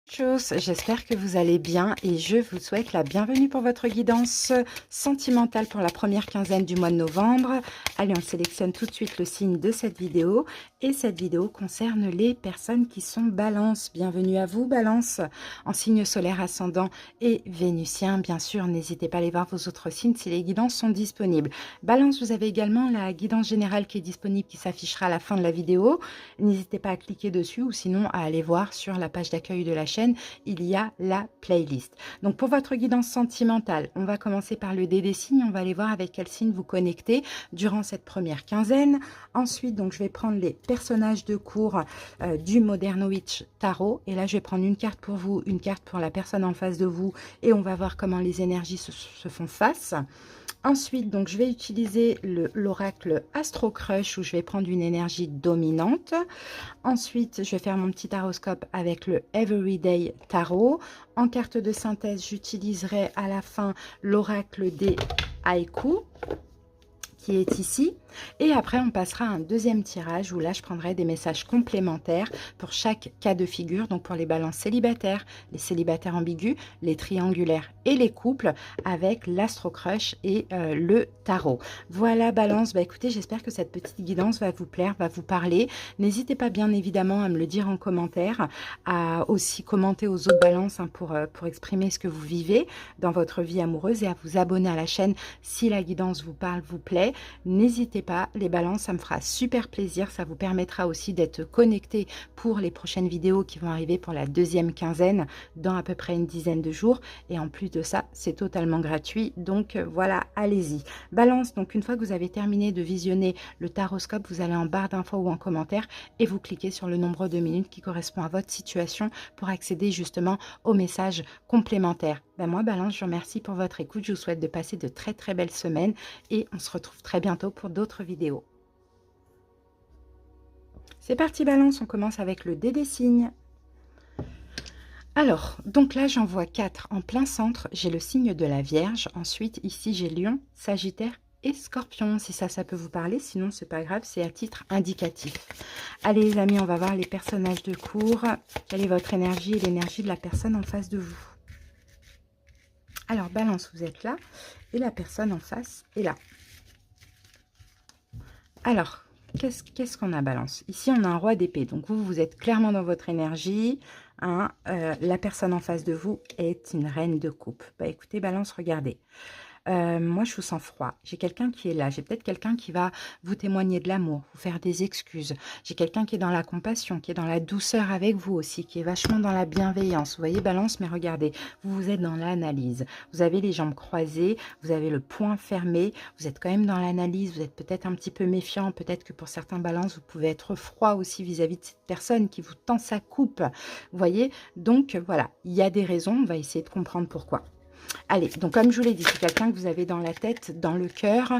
Tchuss, j'espère que vous allez bien et je vous souhaite la bienvenue pour votre guidance sentimentale pour la première quinzaine du mois de novembre. Allez, on sélectionne tout de suite le signe de cette vidéo et cette vidéo concerne les personnes qui sont Balance. Bienvenue à vous Balance, en signe solaire ascendant et vénusien. Bien sûr, n'hésitez pas à aller voir vos autres signes si les guidances sont disponibles. Balance, vous avez également la guidance générale qui est disponible, qui s'affichera à la fin de la vidéo. N'hésitez pas à cliquer dessus ou sinon à aller voir sur la page d'accueil de la chaîne. Il y a la playlist. Donc pour votre guidance sentimentale, on va commencer par le dé des signes. On va aller voir avec quel signe vous connectez durant cette première quinzaine. Ensuite, donc je vais prendre les personnages de cours du Modern Witch Tarot. Et là, je vais prendre une carte pour vous, une carte pour la personne en face de vous. Et on va voir comment les énergies se font face. Ensuite, donc, je vais utiliser l'oracle Astro Crush où je vais prendre une énergie dominante. Ensuite, je vais faire mon petit taroscope avec le Everyday Tarot. En carte de synthèse, j'utiliserai à la fin l'oracle des haïkus qui est ici. Et après, on passera à un deuxième tirage où là, je prendrai des messages complémentaires pour chaque cas de figure. Donc, pour les balances célibataires, les célibataires ambigus, les triangulaires et les couples avec l'Astro Crush et le tarot. Voilà, balance. Bah, écoutez, j'espère que cette petite guidance va vous plaire, va vous parler. N'hésitez pas bien évidemment à me le dire en commentaire, à aussi commenter aux autres balances hein, pour exprimer ce que vous vivez dans votre vie amoureuse et à vous abonner à la chaîne si la guidance vous parle, vous plaît. N'hésitez pas, les balances, ça me fera super plaisir. Ça vous permettra aussi d'être connecté pour les prochaines vidéos qui vont arriver pour la deuxième quinzaine dans à peu près une dizaine de jours. Et en plus de ça, c'est totalement gratuit. Donc voilà, allez-y. Balance, donc une fois que vous avez terminé de visionner le taroscope, vous allez en barre d'infos ou en commentaire et vous cliquez sur le nombre de minutes qui correspond à votre situation pour accéder justement aux messages complémentaires. Ben moi, Balance, je vous remercie pour votre écoute. Je vous souhaite de passer de très très belles semaines et on se retrouve très bientôt pour d'autres vidéos. C'est parti Balance, on commence avec le dé des signes. Alors, donc là j'en vois 4 en plein centre, j'ai le signe de la Vierge, ensuite ici j'ai Lion, Sagittaire et Scorpion, si ça peut vous parler, sinon c'est pas grave, c'est à titre indicatif. Allez les amis, on va voir les personnages de cours, quelle est votre énergie et l'énergie de la personne en face de vous. Alors Balance, vous êtes là, et la personne en face est là. Alors, qu'est-ce qu'on a Balance? Ici, on a un roi d'épée. Donc, vous êtes clairement dans votre énergie. Hein, la personne en face de vous est une reine de coupe. Bah, écoutez, Balance, regardez. Moi, je vous sens froid. J'ai quelqu'un qui est là. J'ai peut-être quelqu'un qui va vous témoigner de l'amour, vous faire des excuses. J'ai quelqu'un qui est dans la compassion, qui est dans la douceur avec vous aussi, qui est vachement dans la bienveillance. Vous voyez, Balance, mais regardez, vous êtes dans l'analyse. Vous avez les jambes croisées, vous avez le poing fermé, vous êtes quand même dans l'analyse, vous êtes peut-être un petit peu méfiant, peut-être que pour certains Balances, vous pouvez être froid aussi vis-à-vis de cette personne qui vous tend sa coupe. Vous voyez, donc voilà, il y a des raisons, on va essayer de comprendre pourquoi. Allez, donc comme je vous l'ai dit, c'est quelqu'un que vous avez dans la tête, dans le cœur,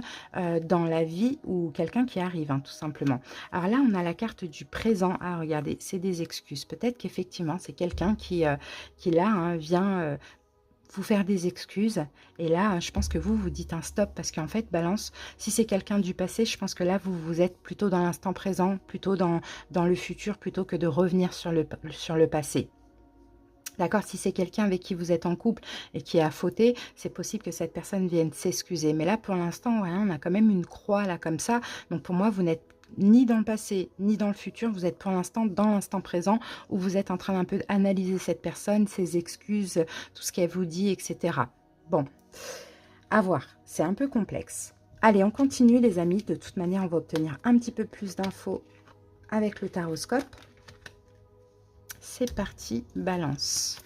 dans la vie ou quelqu'un qui arrive, hein, tout simplement. Alors là, on a la carte du présent. Ah, regardez, c'est des excuses. Peut-être qu'effectivement, c'est quelqu'un qui là, hein, vient vous faire des excuses. Et là, je pense que vous dites un stop parce qu'en fait, Balance, si c'est quelqu'un du passé, je pense que là, vous êtes plutôt dans l'instant présent, plutôt dans le futur, plutôt que de revenir sur le passé. D'accord, si c'est quelqu'un avec qui vous êtes en couple et qui a fauté, c'est possible que cette personne vienne s'excuser. Mais là, pour l'instant, ouais, on a quand même une croix là comme ça. Donc pour moi, vous n'êtes ni dans le passé, ni dans le futur. Vous êtes pour l'instant dans l'instant présent où vous êtes en train d'un peu d'analyser cette personne, ses excuses, tout ce qu'elle vous dit, etc. Bon, à voir. C'est un peu complexe. Allez, on continue les amis. De toute manière, on va obtenir un petit peu plus d'infos avec le taroscope. C'est parti, Balance.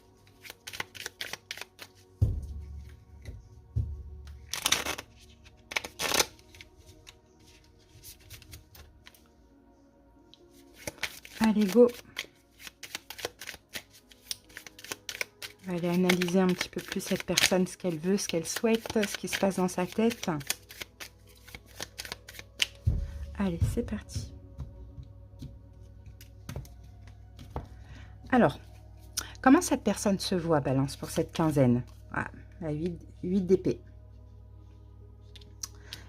Allez, go. On va aller analyser un petit peu plus cette personne, ce qu'elle veut, ce qu'elle souhaite, ce qui se passe dans sa tête. Allez, c'est parti. Alors, comment cette personne se voit, Balance, pour cette quinzaine? Ah, 8 d'épée.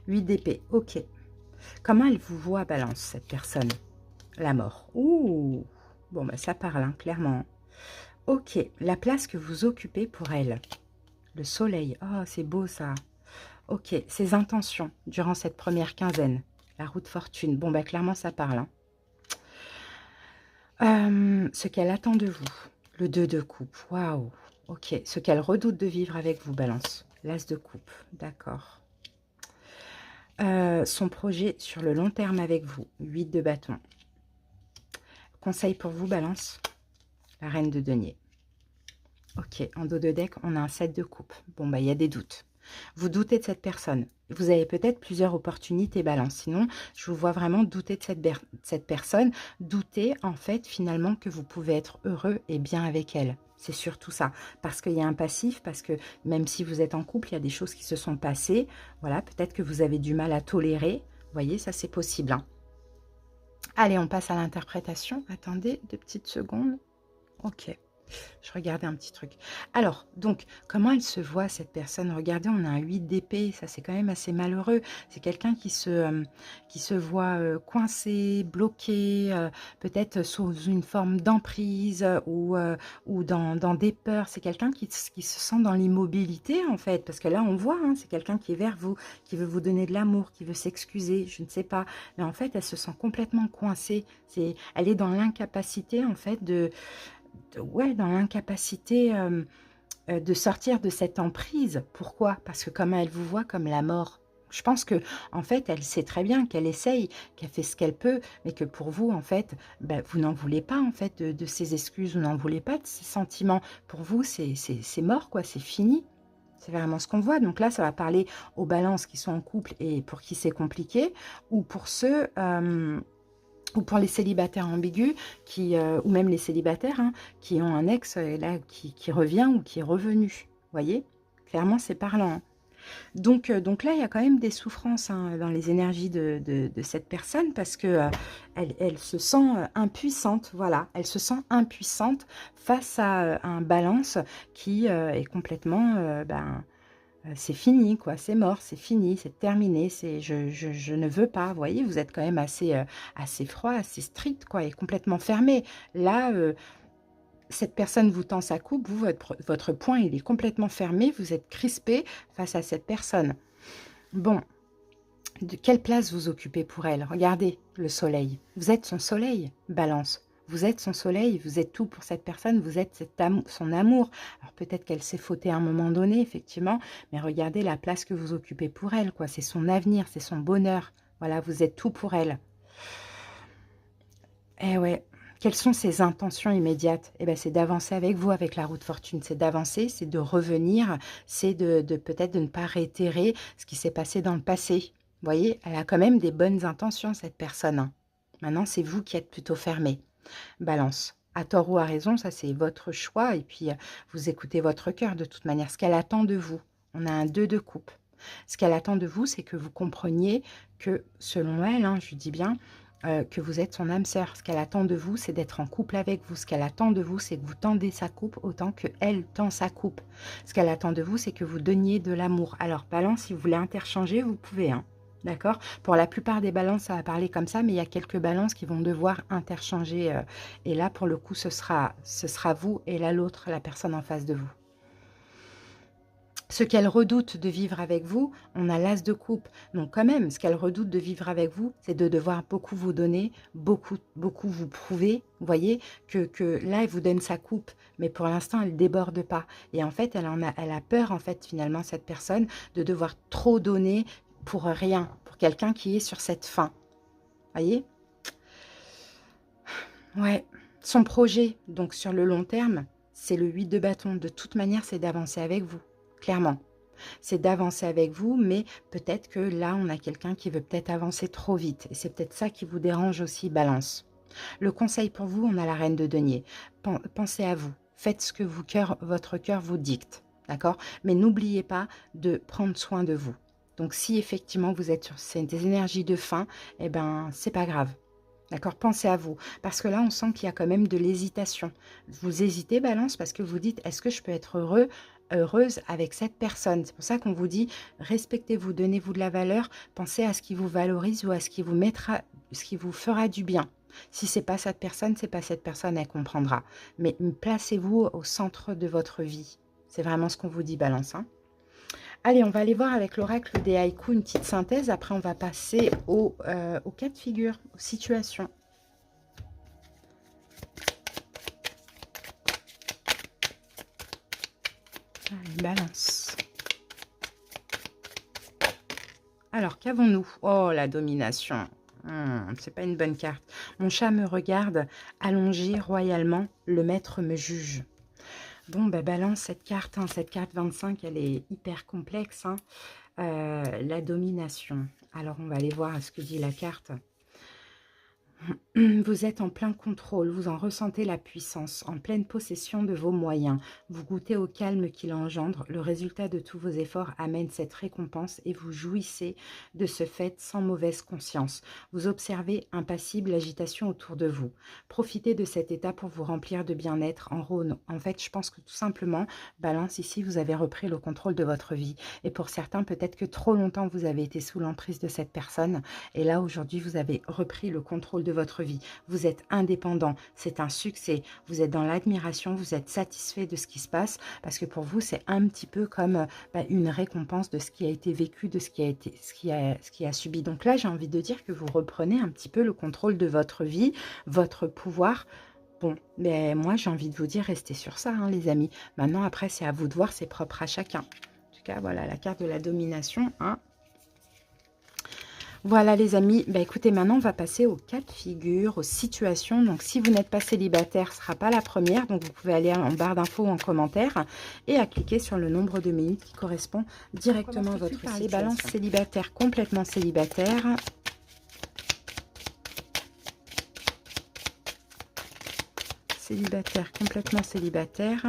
8 d'épée, ok. Comment elle vous voit, Balance, cette personne? La mort. Ouh, bon, bah, ça parle, hein, clairement. Ok, la place que vous occupez pour elle. Le soleil. Oh, c'est beau ça. Ok, ses intentions durant cette première quinzaine. La roue de fortune. Bon, bah clairement, ça parle. Hein. Ce qu'elle attend de vous. Le 2 de coupe. Waouh. Ok, ce qu'elle redoute de vivre avec vous, Balance. L'as de coupe. D'accord. Son projet sur le long terme avec vous. 8 de bâton. Conseil pour vous, Balance. La reine de denier. Ok, en dos de deck, on a un 7 de coupe. Bon, bah, il y a des doutes. Vous doutez de cette personne. Vous avez peut-être plusieurs opportunités, Balance. Sinon, je vous vois vraiment douter de cette personne. Douter, en fait, finalement, que vous pouvez être heureux et bien avec elle. C'est surtout ça. Parce qu'il y a un passif, parce que même si vous êtes en couple, il y a des choses qui se sont passées. Voilà, peut-être que vous avez du mal à tolérer. Vous voyez, ça, c'est possible. Hein. Allez, on passe à l'interprétation. Attendez 2 petites secondes. Ok. Je regardais un petit truc. Alors, donc, comment elle se voit, cette personne? Regardez, on a un 8 d'épée. Ça, c'est quand même assez malheureux. C'est quelqu'un qui se voit coincé, bloqué, peut-être sous une forme d'emprise ou dans des peurs. C'est quelqu'un qui se sent dans l'immobilité, en fait. Parce que là, on voit, hein, c'est quelqu'un qui est vers vous, qui veut vous donner de l'amour, qui veut s'excuser, je ne sais pas. Mais en fait, elle se sent complètement coincée. Elle est dans l'incapacité, en fait, ouais, dans l'incapacité de sortir de cette emprise. Pourquoi? Parce que comme elle vous voit comme la mort. Je pense que en fait, elle sait très bien qu'elle essaye, qu'elle fait ce qu'elle peut, mais que pour vous, en fait, ben, vous n'en voulez pas en fait de ces excuses, vous n'en voulez pas de ces sentiments. Pour vous, c'est mort, quoi, c'est fini. C'est vraiment ce qu'on voit. Donc là, ça va parler aux balances qui sont en couple et pour qui c'est compliqué, ou pour ceux ou pour les célibataires ambigus, ou même les célibataires hein, qui ont un ex là, qui revient ou qui est revenu. Vous voyez? Clairement, c'est parlant. Hein. Donc là, il y a quand même des souffrances hein, dans les énergies de cette personne parce que elle se sent impuissante. Voilà, elle se sent impuissante face à un balance qui est complètement... c'est fini, quoi, c'est mort, c'est fini, c'est terminé, je ne veux pas. Vous voyez, vous êtes quand même assez froid, assez strict, quoi, et complètement fermé. Là, cette personne vous tend sa coupe, vous, votre poing, il est complètement fermé, vous êtes crispé face à cette personne. Bon, de quelle place vous occupez pour elle? Regardez le soleil. Vous êtes son soleil, Balance. Vous êtes son soleil, vous êtes tout pour cette personne, vous êtes son amour. Alors peut-être qu'elle s'est fautée à un moment donné, effectivement, mais regardez la place que vous occupez pour elle, quoi. C'est son avenir, c'est son bonheur. Voilà, vous êtes tout pour elle. Eh ouais. Quelles sont ses intentions immédiates? Eh ben, c'est d'avancer avec vous, avec la roue de fortune. C'est d'avancer, c'est de revenir, c'est de peut-être de ne pas réitérer ce qui s'est passé dans le passé. Vous voyez, elle a quand même des bonnes intentions, cette personne. Hein. Maintenant, c'est vous qui êtes plutôt fermé. Balance. À tort ou à raison, ça c'est votre choix. Et puis, vous écoutez votre cœur de toute manière. Ce qu'elle attend de vous, on a un 2 de coupe. Ce qu'elle attend de vous, c'est que vous compreniez que, selon elle, hein, je lui dis bien, que vous êtes son âme sœur. Ce qu'elle attend de vous, c'est d'être en couple avec vous. Ce qu'elle attend de vous, c'est que vous tendez sa coupe autant qu'elle tend sa coupe. Ce qu'elle attend de vous, c'est que vous donniez de l'amour. Alors, balance, si vous voulez interchanger, vous pouvez. Hein. D'accord? Pour la plupart des balances, ça va parler comme ça, mais il y a quelques balances qui vont devoir interchanger. Et là, pour le coup, ce sera vous et là, l'autre, la personne en face de vous. Ce qu'elle redoute de vivre avec vous, on a l'as de coupe. Donc quand même, ce qu'elle redoute de vivre avec vous, c'est de devoir beaucoup vous donner, beaucoup vous prouver. Vous voyez que là, elle vous donne sa coupe, mais pour l'instant, elle ne déborde pas. Et en fait, elle a peur, en fait, finalement, cette personne, de devoir trop donner pour rien, pour quelqu'un qui est sur cette fin. Vous voyez? Ouais. Son projet, donc sur le long terme, c'est le 8 de bâton. De toute manière, c'est d'avancer avec vous, clairement. C'est d'avancer avec vous, mais peut-être que là, on a quelqu'un qui veut peut-être avancer trop vite. Et c'est peut-être ça qui vous dérange aussi, Balance. Le conseil pour vous, on a la reine de denier. Pensez à vous. Faites ce que votre cœur vous dicte. D'accord? Mais n'oubliez pas de prendre soin de vous. Donc, si effectivement vous êtes sur ces énergies de faim, eh ben, c'est pas grave. D'accord? Pensez à vous. Parce que là, on sent qu'il y a quand même de l'hésitation. Vous hésitez, Balance, parce que vous dites, est-ce que je peux être heureuse avec cette personne? C'est pour ça qu'on vous dit, respectez-vous, donnez-vous de la valeur, pensez à ce qui vous valorise ou à ce qui vous fera du bien. Si c'est pas cette personne, c'est pas cette personne, elle comprendra. Mais placez-vous au centre de votre vie. C'est vraiment ce qu'on vous dit, Balance. Hein. Allez, on va aller voir avec l'oracle des haïkus une petite synthèse. Après, on va passer au cas de figure, aux situations. Allez, Balance. Alors, qu'avons-nous? Oh, la domination. C'est pas une bonne carte. Mon chat me regarde, allongé royalement, le maître me juge. Bon, bah, Balance, cette carte 25, elle est hyper complexe. Hein. La domination. Alors, on va aller voir ce que dit la carte. Vous êtes en plein contrôle, vous en ressentez la puissance, en pleine possession de vos moyens. Vous goûtez au calme qu'il engendre. Le résultat de tous vos efforts amène cette récompense et vous jouissez de ce fait sans mauvaise conscience. Vous observez impassible l'agitation autour de vous. Profitez de cet état pour vous remplir de bien-être en Rhône. En fait, je pense que tout simplement, Balance, ici, vous avez repris le contrôle de votre vie. Et pour certains, peut-être que trop longtemps, vous avez été sous l'emprise de cette personne. Et là, aujourd'hui, vous avez repris le contrôle de votre vie. Vous êtes indépendant, c'est un succès. Vous êtes dans l'admiration, vous êtes satisfait de ce qui se passe parce que pour vous, c'est un petit peu comme une récompense de ce qui a été vécu, de ce qui a subi. Donc là, j'ai envie de dire que vous reprenez un petit peu le contrôle de votre vie, votre pouvoir. Bon, mais moi, j'ai envie de vous dire, restez sur ça, hein, les amis. Maintenant, après, c'est à vous de voir, c'est propre à chacun. En tout cas, voilà, la carte de la domination, hein. Voilà les amis, bah écoutez, maintenant on va passer aux cas de figure, aux situations. Donc si vous n'êtes pas célibataire, ce ne sera pas la première. Donc vous pouvez aller en barre d'infos ou en commentaire et à cliquer sur le nombre de minutes qui correspond directement à votre situation. Les balances célibataires, complètement célibataires. Célibataire, complètement célibataire.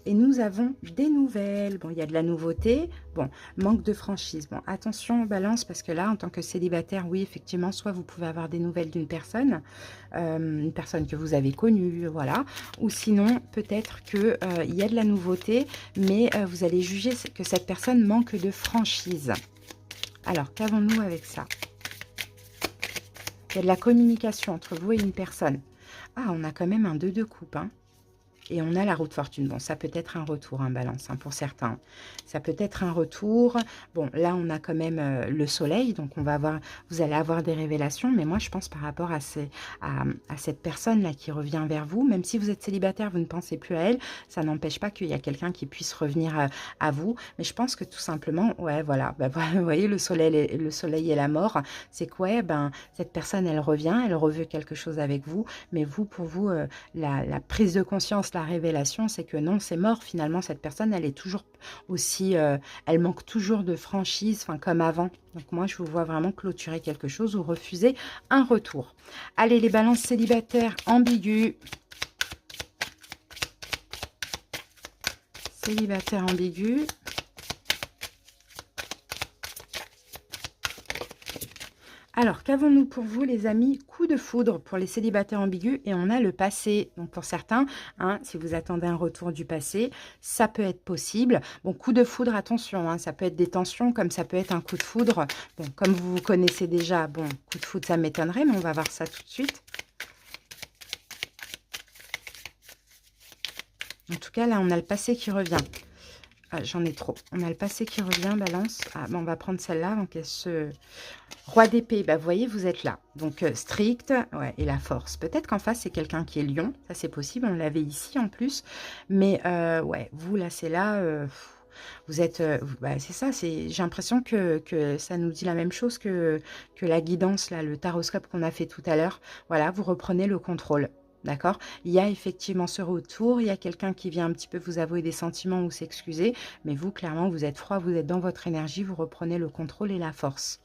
Et nous avons des nouvelles. Bon, il y a de la nouveauté. Bon, manque de franchise. Bon, attention, Balance, parce que là, en tant que célibataire, oui, effectivement, soit vous pouvez avoir des nouvelles d'une personne que vous avez connue, voilà. Ou sinon, peut-être qu'il y a de la nouveauté, mais vous allez juger que cette personne manque de franchise. Alors, qu'avons-nous avec ça? Il y a de la communication entre vous et une personne. Ah, on a quand même un 2 de coupe, hein. Et on a la roue de fortune. Bon, ça peut être un retour, hein, Balance, hein, pour certains. Ça peut être un retour. Bon, là, on a quand même le soleil. Donc, vous allez avoir des révélations. Mais moi, je pense par rapport à cette personne-là qui revient vers vous, même si vous êtes célibataire, vous ne pensez plus à elle, ça n'empêche pas qu'il y a quelqu'un qui puisse revenir à vous. Mais je pense que tout simplement, ouais, voilà. Bah, vous voyez, le soleil et la mort, c'est quoi? Ouais, ben, cette personne, elle revient, elle reveut quelque chose avec vous. Mais vous, pour vous, la prise de conscience, la révélation, c'est que non, c'est mort. Finalement, cette personne, elle est toujours aussi, elle manque toujours de franchise, enfin comme avant. Donc moi, je vous vois vraiment clôturer quelque chose ou refuser un retour. Allez, les balances célibataires ambiguës. Célibataire ambigu. Alors, qu'avons-nous pour vous, les amis? Coup de foudre pour les célibataires ambigus. Et on a le passé. Donc, pour certains, hein, si vous attendez un retour du passé, ça peut être possible. Bon, coup de foudre, attention. Hein, ça peut être des tensions, comme ça peut être un coup de foudre. Bon, comme vous vous connaissez déjà, bon, coup de foudre, ça m'étonnerait, mais on va voir ça tout de suite. En tout cas, là, on a le passé qui revient. Ah, j'en ai trop. On a le passé qui revient, Balance. Ah, bon, on va prendre celle-là. Donc, elle se... Roi d'épée, bah, vous voyez, vous êtes là. Donc, strict, ouais, et la force. Peut-être qu'en face, c'est quelqu'un qui est lion. Ça, c'est possible. On l'avait ici, en plus. Mais, ouais, vous, là, c'est là... vous êtes... bah, c'est ça. J'ai l'impression que ça nous dit la même chose que la guidance, là, le taroscope qu'on a fait tout à l'heure. Voilà, vous reprenez le contrôle. D'accord? Il y a effectivement ce retour, il y a quelqu'un qui vient un petit peu vous avouer des sentiments ou s'excuser, mais vous, clairement, vous êtes froid, vous êtes dans votre énergie, vous reprenez le contrôle et la force.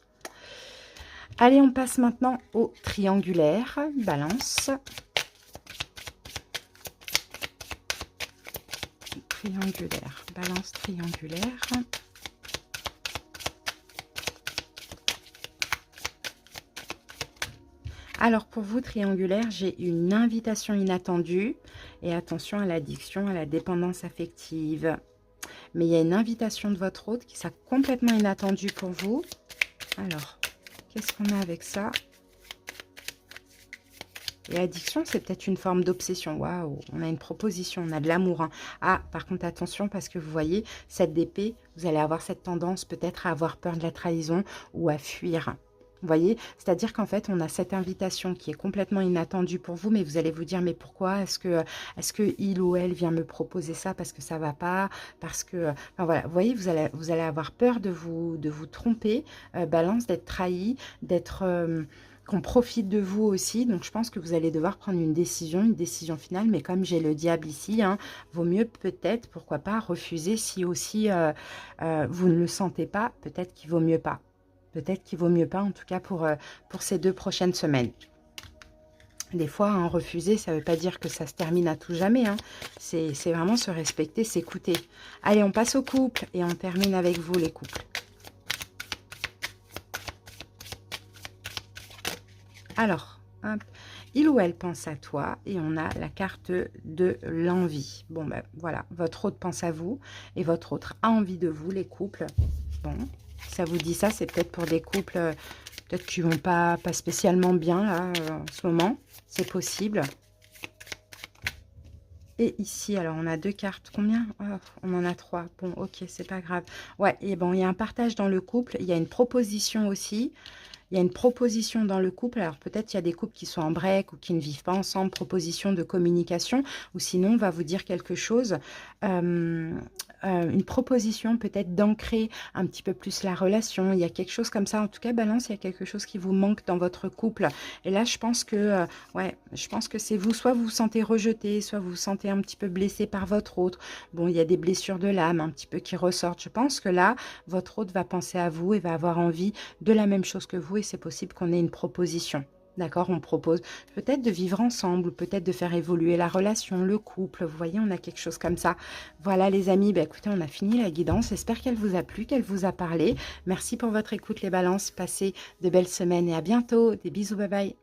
Allez, on passe maintenant au triangulaire, Balance. Triangulaire, Balance triangulaire. Alors, pour vous, triangulaire, j'ai une invitation inattendue. Et attention à l'addiction, à la dépendance affective. Mais il y a une invitation de votre hôte qui sera complètement inattendue pour vous. Alors, qu'est-ce qu'on a avec ça? Et addiction, c'est peut-être une forme d'obsession. Waouh, on a une proposition, on a de l'amour, hein. Ah, par contre, attention, parce que vous voyez, cette d'épée, vous allez avoir cette tendance peut-être à avoir peur de la trahison ou à fuir. Vous voyez, c'est-à-dire qu'en fait, on a cette invitation qui est complètement inattendue pour vous, mais vous allez vous dire, mais pourquoi est-ce que il ou elle vient me proposer ça parce que ça va pas, parce que, enfin voilà, vous voyez, vous allez avoir peur de vous tromper, balance, d'être trahi, d'être, qu'on profite de vous aussi. Donc, je pense que vous allez devoir prendre une décision finale. Mais comme j'ai le diable ici, hein, vaut mieux peut-être, pourquoi pas, refuser si aussi vous ne le sentez pas. Peut-être qu'il vaut mieux pas. Peut-être qu'il vaut mieux pas, en tout cas pour ces 2 prochaines semaines. Des fois, hein, refuser, ça ne veut pas dire que ça se termine à tout jamais, hein. C'est vraiment se respecter, s'écouter. Allez, on passe au couple et on termine avec vous, les couples. Alors, hop, il ou elle pense à toi et on a la carte de l'envie. Bon, ben voilà, votre autre pense à vous et votre autre a envie de vous, les couples. Bon, ça vous dit ça, c'est peut-être pour des couples peut-être qui vont pas spécialement bien là en ce moment. C'est possible. Et ici, alors on a 2 cartes. Combien? Oh, on en a 3. Bon, ok, c'est pas grave. Ouais, et bon, il y a un partage dans le couple. Il y a une proposition aussi. Il y a une proposition dans le couple. Alors peut-être il y a des couples qui sont en break ou qui ne vivent pas ensemble. Proposition de communication. Ou sinon, on va vous dire quelque chose. Une proposition peut-être d'ancrer un petit peu plus la relation. Il y a quelque chose comme ça. En tout cas, Balance, il y a quelque chose qui vous manque dans votre couple. Et là, je pense que, ouais, je pense que c'est vous. Soit vous vous sentez rejeté, soit vous vous sentez un petit peu blessé par votre autre. Bon, il y a des blessures de l'âme un petit peu qui ressortent. Je pense que là, votre autre va penser à vous et va avoir envie de la même chose que vous. Et c'est possible qu'on ait une proposition. D'accord, on propose peut-être de vivre ensemble, ou peut-être de faire évoluer la relation, le couple. Vous voyez, on a quelque chose comme ça. Voilà les amis, bah, écoutez, on a fini la guidance. J'espère qu'elle vous a plu, qu'elle vous a parlé. Merci pour votre écoute les balances. Passez de belles semaines et à bientôt. Des bisous, bye bye.